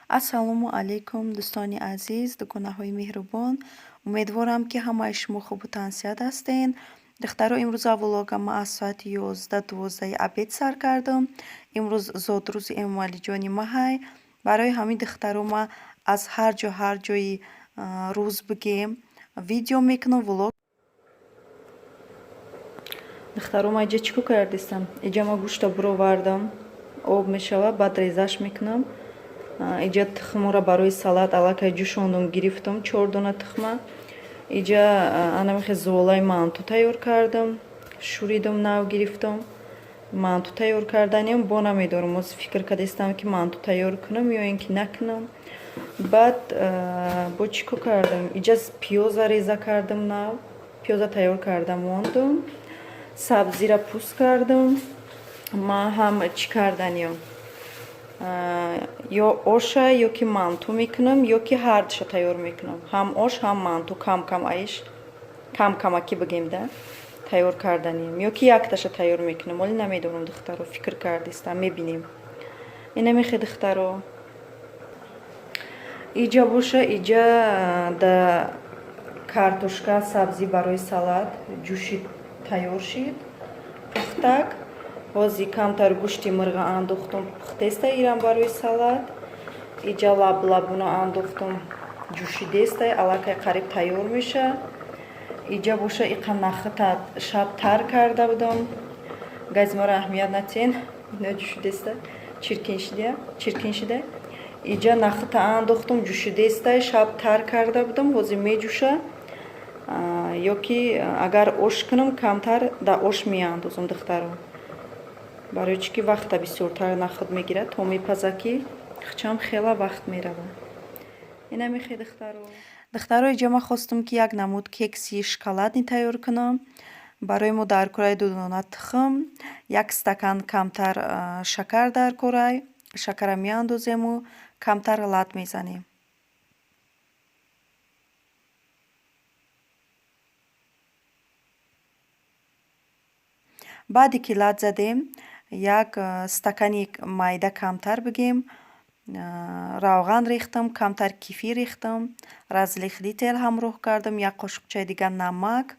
ассалому алайкум дӯстони азиз, дуконаҳои меҳрубон. Умедворам, ки ҳамаи шумо хубу тансият ҳастед. Духтаро имрӯз влогама аз соати 11-12 абед сар кардам. Имрӯз зодрӯзи Эмомалиҷони ма ҳай. Барои ҳамин духтаро ма аз ҳар ҷои рӯз бигем видео мекунам, влог. Духтаро ма иҷа чӣ ку кардистам? Иҷа ма гӯшта буровардам, об мешава, баъд резаш мекунам. Иҷа тухмро барои салат аллакай ҷӯшондум, гирифтам 4 дона тухма. Иҷа анамихе зуолаи манту тайёр кардам, шӯридам, нав гирифтам. Манту тайёр карданиам бо намедорам, оз фикр кардистам, ки манту тайёр кунам ё ин ки накунам. Баъд бо чӣ ку кардам? Иҷа пиёза реза кардам, нав пиёза тайёр кардам, мондам. Сабзира пӯст кардам. Ма ҳам чӣ карданиам? ё оша ё ки манту мекунам, ё ки ҳардуша тайёр мекунам. Ҳам ош, ҳам манту кам-камаки бигем да тайёр карданиам, ё ки якташа тайёр мекунам. Вале намедонам духтаро, фикр кардистам, мебинем. Инамихе духтаро. Иҷа боша, иҷа да картошка, сабзӣ барои салат ҷӯшид тайёр шид, пухтак. Ҳозир камтар гӯшти мирға андохтам, пухтеста ирам барои салат. Иҷа лабуна андохтам, ҷӯшидестай, аллакай қариб тайёр меша. Иҷа боша иқа нахита шаб тар карда будам. Газмара аҳамият натиҳен, ино ҷӯшидеста, чиркин шида. Иҷа нахита андохтам, ҷӯшидестай, шаб тар карда будам, ҳозир меҷӯша. Ё ки агар ош кунам, камтар да ош меандозам духтаро. Барои чӣ ки вақта бисёртар наход мегирад, то мепаза ки хичам хела вақт мерава. Инамихе духтаро. Духтаро иҷа ма хостам, ки як намуд кекси шоколадни тайёр кунам. Барои мо дар кораи 2 дона тухм, 1 стакан камтар шакар дар корай. Шакара меандозему, камтар лат мезанем. баъде ки лат задем, 1 стакани майда камтар бигем. равған рехтам, камтар кефир рехтам, разлихли тел ҳамроҳ кардам, 1 қошуқчаи дига намак.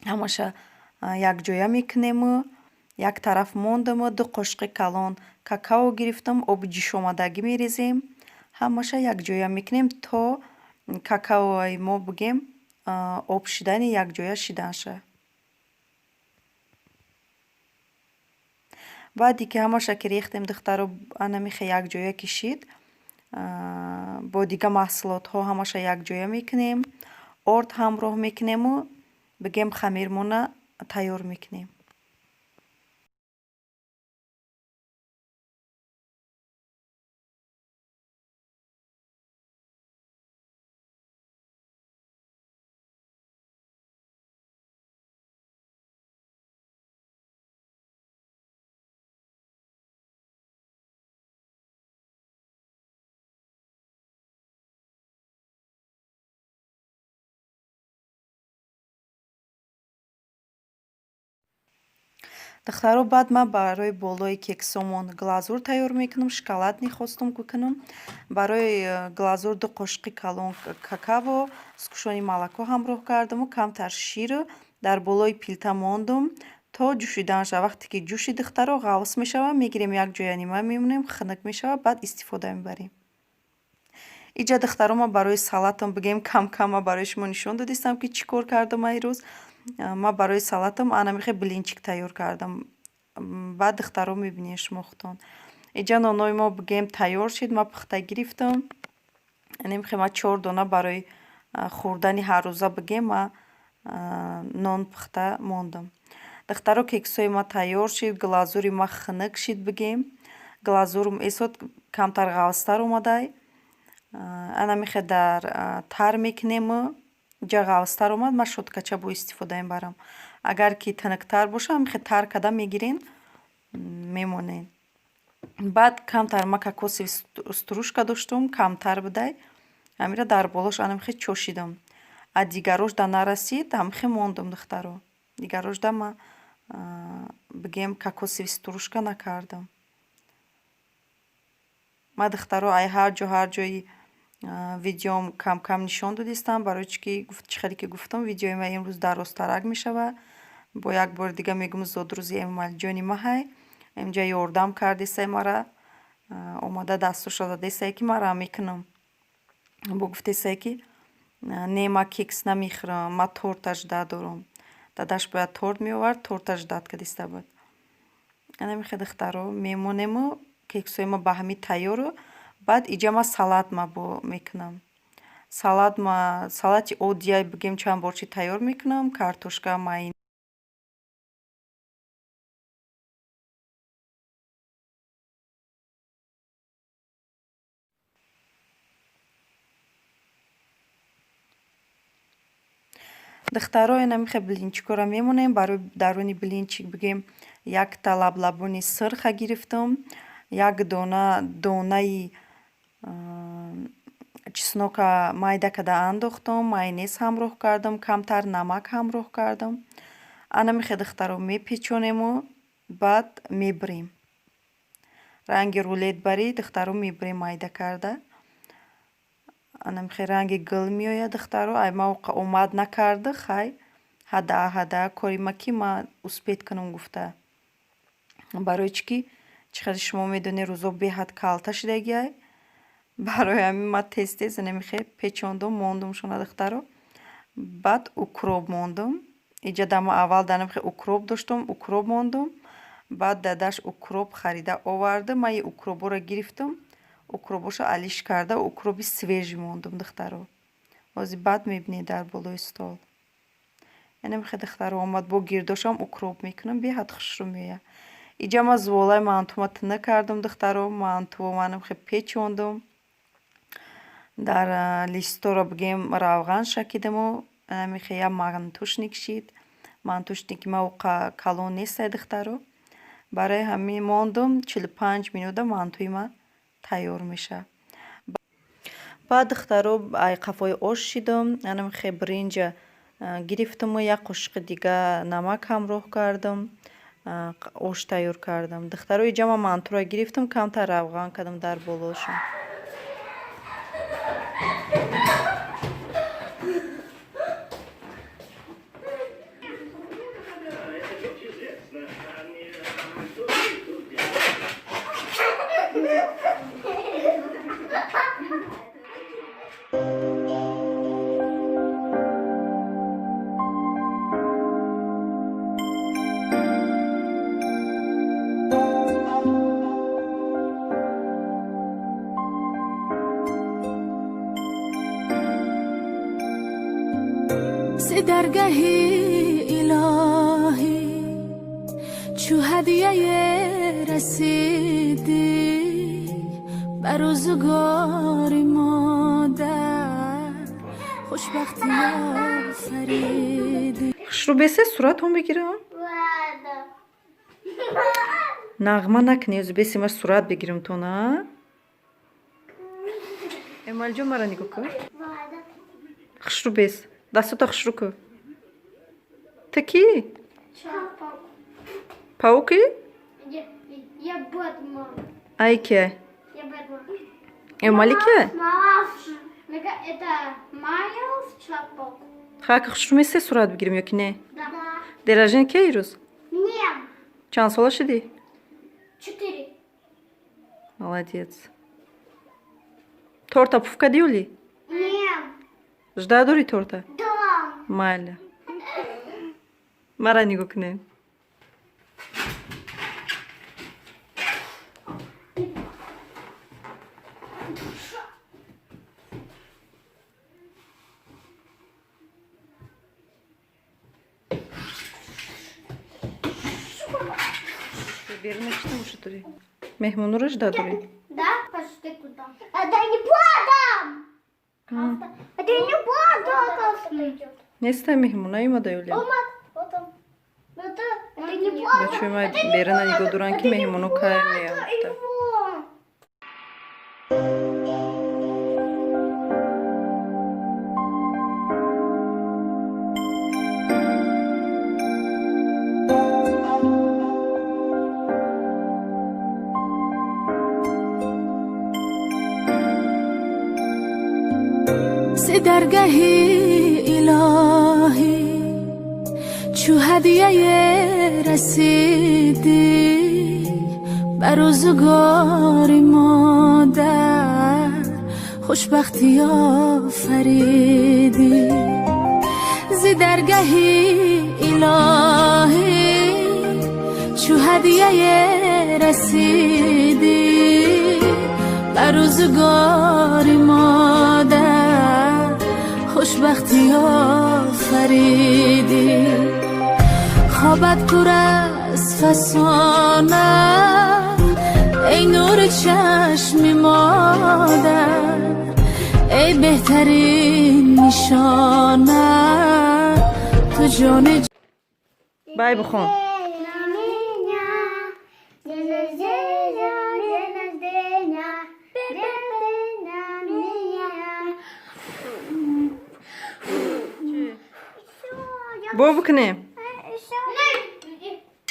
Ҳамаша якҷоя мекунему. 1 тараф мондаму, 2 қошуқи калон какао гирифтам, оби ҷӯшомадагӣ мерезем. Ҳамаша якҷоя мекунем, то какаои мо бигем об шидани якҷоя шидан ша. баъде ки ҳамаша ки рехтем духтаро, анамихе якҷоя кишид. Бо дига маҳсулотҳо ҳамаша якҷоя мекунем. Орд ҳамроҳ мекунему, бигем хамирмона тайёр мекунем. духтаро баъд ма барои болои кексомон глазур тайёр мекунам. Шоколадни хостам кунам. Барои глазур 2 қошуқи калон какао с кушони молоко ҳамроҳ кардаму камтар шир дар болои пилта мондам, то ҷӯшидан шава. Вақте ки ҷӯшид духтаро, ғавс мешава, мегирем якҷоя нима мемонем, хунук мешава, баъд истифода мебарем. иҷа духтаро ма барои салатам бигем кам-кама барои шумо нишон додистам, ки чӣ кор кардам имрӯз. Ма барои салатам анамихе блинчик тайёр кардам. Баъд духтаро мебинем шумо худтон. Иҷа нонои мо бигем тайёр шид, ма пухта гирифтам. Анамихе ма 4 дона барои хӯрдани ҳаррӯза бигем ма нон пухта мондам. Духтаро кексои ма тайёр шид, глазури ма хунук шид бигем. Глазурм эсод камтар ғавстар омадай. Анамихе дар тар мекунему. Иҷа ғавстар омад, ма шоткача бо истифода мебарам. Агар ки тунуктар боша, ҳамихе тар када мегирен, мемонен. Баъд камтар ма кокосови стружка доштам, камтар будай. Ҳамира дар болош анамихе чошидам. А дигарош да нарасид, ҳамихе мондам духтаро. Дигарош да ма бигем кокосови стружка накардам. ма духтаро ай ҳар ҷои видеом кам нишон додистам, барои чӣ ки чӣ хеле ки гуфтам видеои ма имрӯз дарозтарак мешавад. Бо як бори дига мегӯм зодрӯзи эмомалиҷони ма ҳай имҷа ёрдам кардесай мара, омада дастуша задесае ки мара мекунам. Бо гуфтесае ки не ма кекс намехӯрам, ма торта жда дорам. Дадаш бояд торт меовард, торта ждат кадиста буд. Анамихе духтаро мемонему кексои ма ба ҳамин тайёру. Баъд иҷа ма салат ма бо мекунам. Салати оддия бигем чанд борчи тайёр мекунам. Картошка, майон. Духтаро инамихе блинчикора мемонем. Барои даруни блинчик бигем якта лаблабони сирха гирифтам, як донаи чеснока майда када андохтам, майонез ҳамроҳ кардам, камтар намак ҳамроҳ кардам. Анамихе духтаро мепечонему, баъд мебурем. Ранги рулет барӣ духтаро мебурем майда карда. Анамихе ранги гул меояд духтаро. Ай ма омад накарда хай ҳада кори ма ки ма успед кунам гуфта. Барои чӣ ки чӣ хеле шумо медонед рӯзо беҳад калта шудагиай. Барои ҳамин ма тез инамихе печондум, мондумшона духтаро. Баъд укроп мондум. Иҷа дама аввал данамихе укроп доштам, укроп мондум. Баъд дадаш укроп харида оварда, ма ин укроборо гирифтам. Укробошо алиш карда, укроби свежи мондум духтаро. Ози баъд мебинед дар болои стол. Инамихе духтаро омад бо гирдошам укроп мекунам, беҳад хушрӯ меояд. Иҷа ма зуволаи мантума тина кардам духтаро. Мантуо манамихе печондум. Дар листора бигем равған шакидаму. Инамихе я мантушник шид. Мантушник ма калон нестай духтаро. Барои ҳамин мондум 45 минута мантуи ма тайёр меша. Баъд духтаро ай қафои ош шидам. Анамихе бринҷа гирифтаму як қошиқи дига намак ҳамроҳ кардам. Ош тайёр кардам. Духтаро иҷа ма мантуро гирифтам, камтар равған кардам дар болошон. ز درگه الهی چو هدیه رسیدی بر روزگار مادر خوشبختی آفریدی. хушрӯ бесе суратҳом бигирам. нағма накунӣ, ози бесе ма сурат бигирам то на. эмалиҷон мара нигоҳ кун. хушрӯ бес. Дастота хушрӯ кун. Ты ки? Пауки? Я Бэтмен. Ай ке? Я Бэтмен. Эмали ке? Это Майлз Человек-паук. Хак хушрӯ месе сурат бигирам ё ки не? Да. Ден рождения ки рӯз? Нет. Чанд сола шудӣ? 4. Молодец. Торта пуф кардӣ ёли? Нет. жда дорӣ торта? Да. Майли. Мара нигоҳ кунем. Берна читам уша дорӣ. Меҳмонро жда дорӣ? Да, пошли туда. Это не подам. Это не подам. Нестай меҳмона имада ёли. Вот он. Это не подам. Бачаи ма берна нигоҳ доранд ки меҳмоно кай меянд. ز درگهی الهی چو هدیه رسیدی بر روزگار مادر خوشبختی آفریدی ز درگهی الهی چو هدیه رسیدی بر روزگار مادر خوشبختی آفریدی خوابت پر از فسانه ای نور چشم مادر ای بهترین نشانه تو جان بای بخون. بو بکنیم.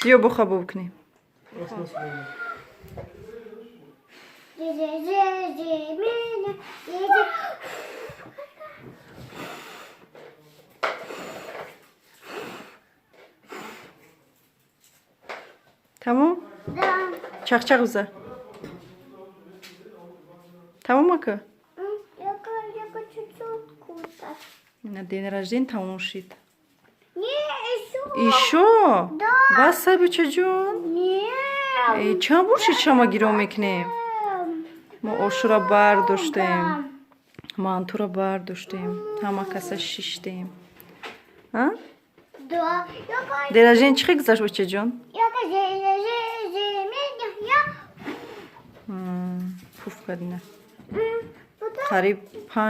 بیا بخوا بو بکنیم. تمام؟ چخ بزن. تمام اکا؟ نه دین رجدین تمام شد. ایشو؟ بس بچه جون؟ چند بورشید شما گیرو میکنیم؟ ما اوشو را برداشتیم، مانتو را برداشتیم، همه کسا شیشتیم. درجین چی گذاشت بچه جون؟ پوف کردینه. قریب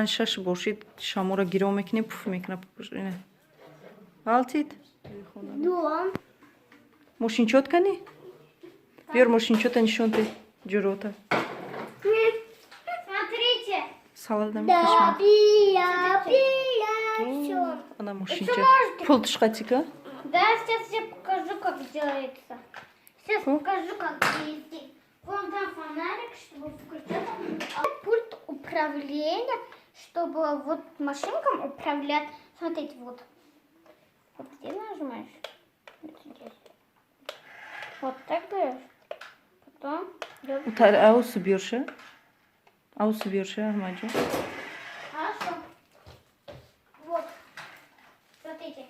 5-6 بورشید شما را گیرو میکنیم پوف میکنه پوف اینه. Алтит. Да. Мошинчот кани? Бер мошинчота нишонте ҷурота. Смотрите. Саладам Да, кашма. пия. Всё. Она мошинча. Полтышкатика? Да, сейчас я покажу, как делается. Сейчас покажу, как ездить. Вон там фонарик, чтобы включать. Пульт управления, чтобы вот машинкам управлять. Смотрите, вот. Вот где нажимаешь? Вот здесь. Вот так даешь. Потом... Утар ау субирша. Ау субирша, Ахмаджо. Хорошо. Вот. Смотрите.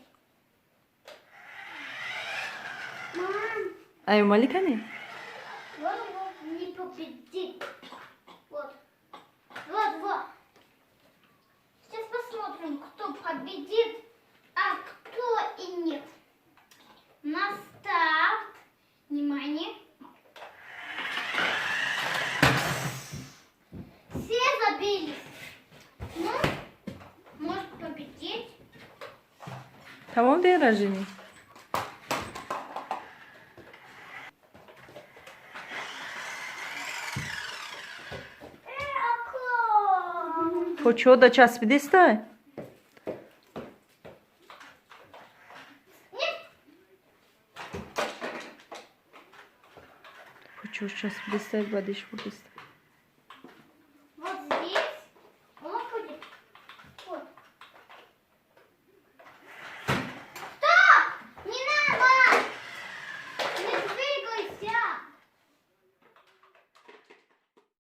Мам. Аю маликани? Вот он не победит. Вот. Вот. Сейчас посмотрим, кто победит, а кто и нет. На старт. Внимание. Все забили. Ну, может победить. Тамом день рождения? То чё да часпидистай? Почему часпидистай бадиш будиста?